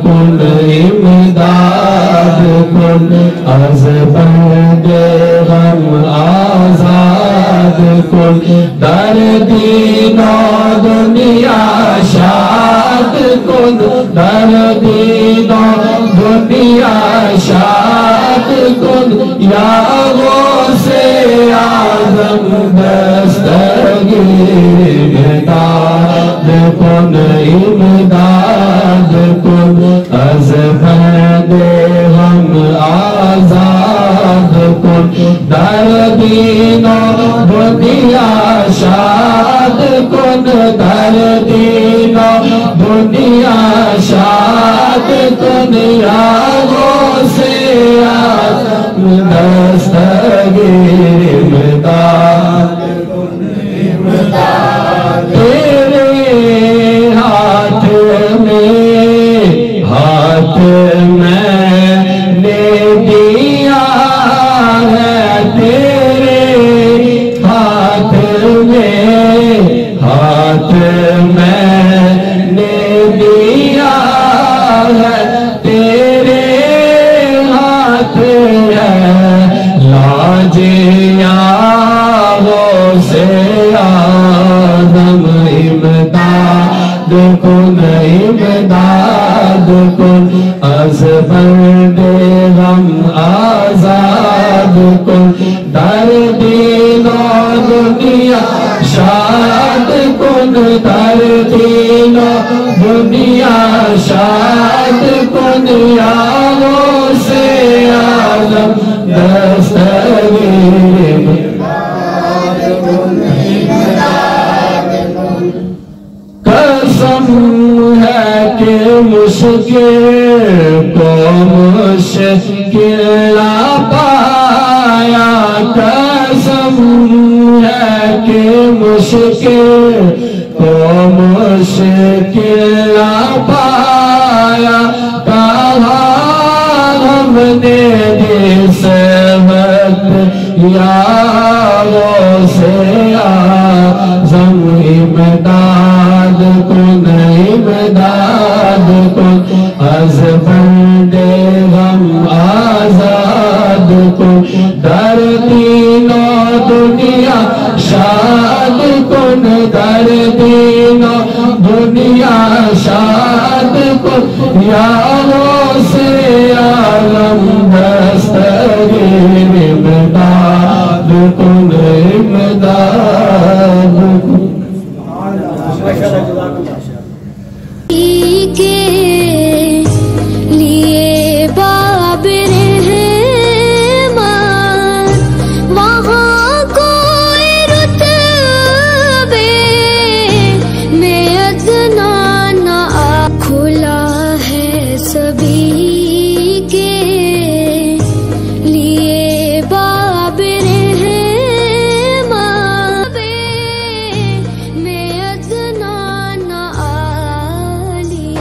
کن امداد کن از بند غم آزاد کن در دین و دنیا شاد کن در دین و دنیا شاد کن یا غوث اعظم دستگیر امداد کن امداد کن از بند غم آزاد کن در دین و دنیا شاد کن در دین و دنیا شاد کن یا غوث اعظم دستگیر امداد تیرے ہاتھ میں نے دیا ہے تیرے ہاتھ میں نے دیا ہے تیرے ہاتھ ہے لاجیا غوث اعظم امداد کن امداد کن از بند غم آزاد کن در دین و دنیا شاد کن در دین و دنیا شاد کن یا غوث اعظم دستگیر قسم ہے کہ مشکل کو مشکل پایا قسم ہے کہ مشکل کو مشکل پایا کہا ہم نے جس وقت یا غوث اعظم امداد کن امداد کن از بند غم آزاد کن در دین و دنیا شاد کن در دین و دنیا شاد کن یا غوث اعظم دستگیر